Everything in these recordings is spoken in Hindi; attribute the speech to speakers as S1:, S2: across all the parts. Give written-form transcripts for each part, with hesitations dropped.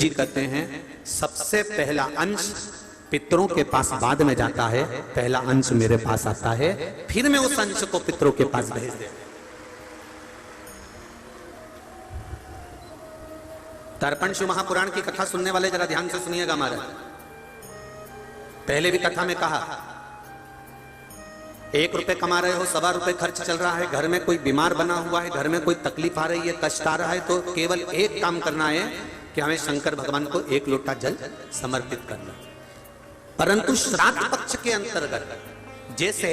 S1: जी कहते हैं सबसे पहला अंश पितरों के पास बाद में जाता है, पहला अंश मेरे पास आता है, फिर मैं उस अंश को पितरों के पास भेज देता। तर्पण शिव महापुराण की कथा सुनने वाले जरा ध्यान से सुनिएगा। हमारा पहले भी कथा में कहा, 1 रुपए कमा रहे हो, 1.25 रुपए खर्च चल रहा है, घर में कोई बीमार बना हुआ है, घर में कोई तकलीफ आ रही है, कष्ट आ रहा है, तो केवल एक काम करना है कि हमें शंकर भगवान को 1 लोटा जल समर्पित करना। परंतु श्राद्ध पक्ष के अंतर्गत जैसे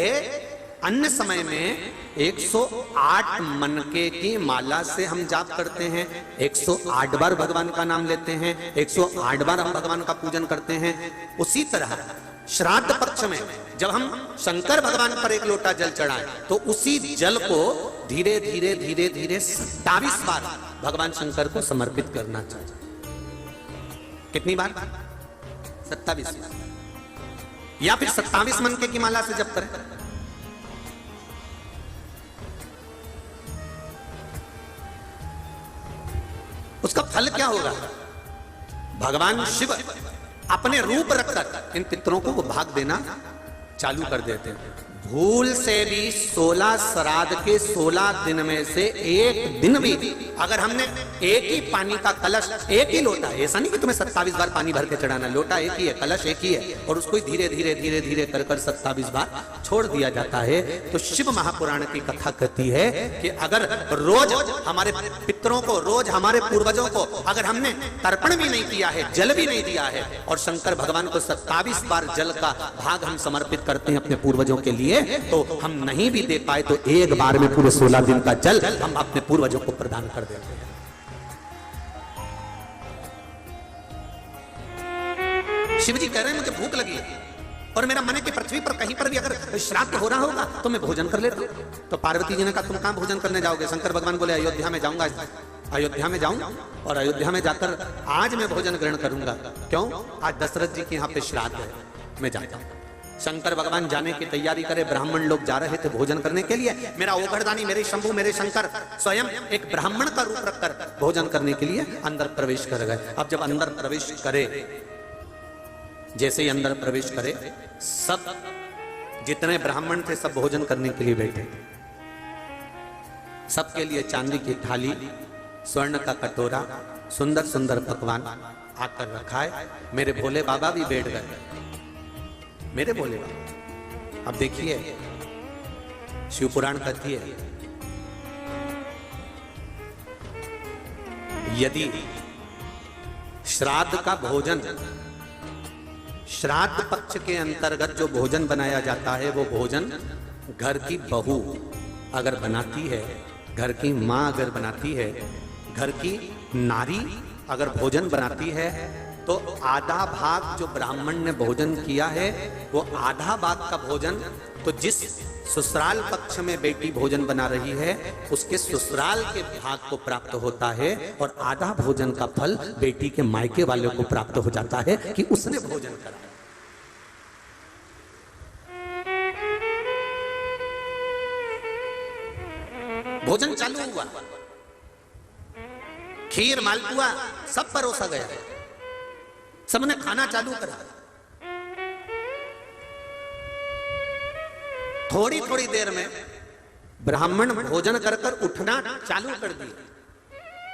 S1: अन्य समय में 108 मनके की माला से हम जाप करते हैं, 108 बार भगवान का नाम लेते हैं, 108 बार हम भगवान का पूजन करते हैं, उसी तरह श्राद्ध पक्ष में जब हम शंकर भगवान पर 1 लोटा जल चढ़ाएं तो उसी जल को धीरे धीरे धीरे धीरे 27 बार भगवान शंकर को समर्पित करना चाहिए। कितनी बार? 27 बार, या फिर 27 मनके की माला से जप करें। उसका फल क्या होगा? भगवान शिव अपने रूप रखकर इन पितरों को वो भाग देना चालू कर देते हैं। भूल से भी 16 श्राद्ध के 16 दिन में से एक दिन भी अगर हमने एक ही पानी का कलश, एक ही लोटा, ऐसा नहीं कि तुम्हें 27 बार पानी भर के चढ़ाना, लोटा एक ही है, कलश एक ही है, और उसको धीरे धीरे धीरे धीरे कर 27 बार छोड़ दिया जाता है। तो शिव महापुराण की कथा कहती है कि अगर रोज हमारे पितरों को, रोज हमारे पूर्वजों को अगर हमने तर्पण भी नहीं किया है, जल भी नहीं दिया है, और शंकर भगवान को 27 बार जल का भाग हम समर्पित करते हैं अपने पूर्वजों के लिए, तो हम नहीं भी दे पाए तो एक बार में पूरे 16 दिन का जल हम अपने पूर्वजों को प्रदान कर देते हैं। शिव जी कह रहे हैं मुझे भूख लगी है और मेरा मन है कि पृथ्वी पर कहीं पर भी अगर श्राद्ध हो रहा होगा तो मैं भोजन कर लेता हूं। तो पार्वती जी ने कहा तुम कहां भोजन करने जाओगे? शंकर भगवान बोले अयोध्या में जाऊंगा, अयोध्या में जाऊं और अयोध्या में जाकर आज मैं भोजन ग्रहण करूंगा। क्यों? आज दशरथ जी के यहाँ पे श्राद्ध है, मैं जाता हूं। शंकर भगवान जाने की तैयारी करे, ब्राह्मण लोग जा रहे थे भोजन करने के लिए। मेरा ओघड़दानी, मेरे शंभु, मेरे शंकर स्वयं एक ब्राह्मण का रूप रखकर भोजन करने के लिए अंदर प्रवेश कर गए। अब जब अंदर प्रवेश करे, जैसे ही अंदर प्रवेश करे, सब जितने ब्राह्मण थे सब भोजन करने के लिए बैठे। सबके लिए चांदी की थाली, स्वर्ण का कटोरा, सुंदर सुंदर पकवान आकर रखा है। मेरे भोले बाबा भी बैठ गए, मेरे भोले बाबा। अब देखिए शिवपुराण कहती है यदि श्राद्ध का भोजन, श्राद्ध पक्ष के अंतर्गत जो भोजन बनाया जाता है वो भोजन घर की बहू अगर बनाती है, घर की मां अगर बनाती है, घर की नारी अगर भोजन बनाती है, तो आधा भाग जो ब्राह्मण ने भोजन किया है वो आधा भाग का भोजन तो जिस ससुराल पक्ष में बेटी भोजन बना रही है उसके ससुराल के भाग को प्राप्त होता है, और आधा भोजन का फल बेटी के मायके वाले को प्राप्त हो जाता है कि उसने भोजन करा। भोजन चालू हुआ, खीर मालपुआ सब परोसा गया, सबने खाना चालू करा। थोड़ी थोड़ी देर में ब्राह्मण भोजन कर कर उठना चालू कर दिया,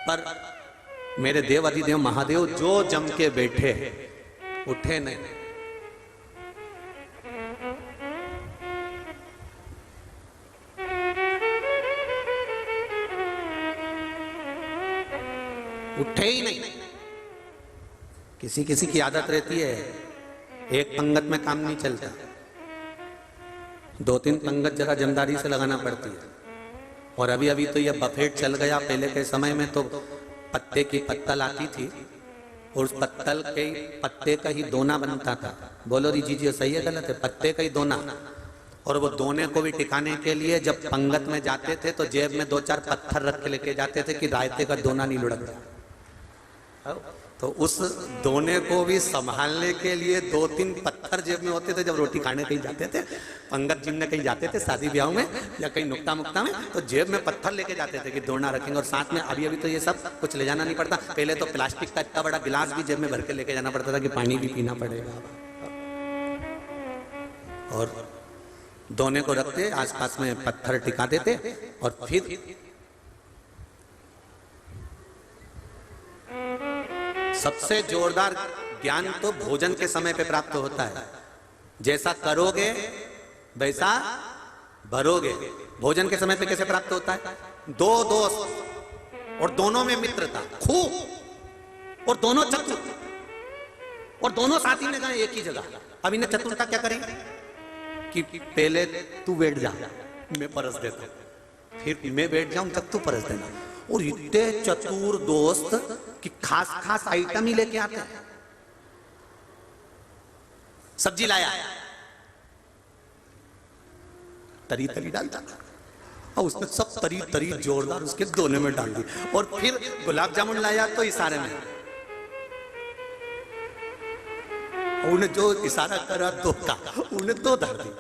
S1: पर मेरे देव अधिदेव महादेव जो जम के बैठे उठे नहीं। उठे ही नहीं। किसी किसी की आदत रहती है एक पंगत में काम नहीं चलता, 2-3 पंगत जरा जमदारी से लगाना पड़ती है। और अभी अभी तो यह बफेट चल गया, पहले के समय में तो पत्ते की पत्तल आती थी और उस पत्तल के पत्ते का ही दोना बनता था। बोलो जी सही है गलत है? पत्ते का ही दोना। और वो दोने को भी टिकाने के लिए जब पंगत में जाते थे तो जेब में 2-4 पत्थर रख के लेके जाते थे कि रायते का दोना नहीं लुढ़क जाए। तो उस दोने को भी संभालने के लिए 2-3 पत्थर जेब में होते थे जब रोटी खाने कहीं जाते थे। पंगत जिनने कहीं जाते थे शादी ब्याह में या कहीं नुक्ता मुक्ता में, तो जेब में पत्थर लेके जाते थे कि दोना रखेंगे, और साथ में अभी अभी तो ये सब कुछ ले जाना नहीं पड़ता, पहले तो प्लास्टिक का इतना बड़ा गिलास भी जेब में भर के लेके जाना पड़ता था कि पानी भी पीना पड़ेगा। और दोने को रखते, आसपास में पत्थर टिका देते, और फिर सबसे जोरदार ज्ञान तो भोजन के समय पे प्राप्त होता है। जैसा करोगे वैसा भरोगे। भोजन के समय पे कैसे प्राप्त होता है? दो दोस्त और दोनों में मित्रता खूब, और दोनों चतुर, और दोनों साथी ने गए एक ही जगह। अब इन्हें चतुरता क्या करेंगे कि पहले तू बैठ जा, मैं परस देता हूं, फिर मैं बैठ जाऊं तब तू परस देना। और इतने चतुर दोस्त कि खास खास आइटम ही लेके आते हैं। सब्जी लाया, तरी तरी डालता था, और उसने सब तरी तरी जोरदार उसके दोने में डाल दी। और फिर गुलाब जामुन लाया तो इशारे में, उन्हें जो इशारा करा दो का, उन्हें दो धर दी।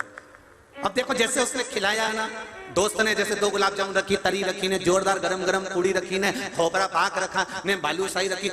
S1: अब देखो जैसे उसने खिलाया ना, दोस्त ने जैसे दो गुलाब जामुन रखी, तरी रखी ने, जोरदार गरम गरम पूड़ी रखी ने, खोपरा पाक रखा ने, बालूशाही रखी।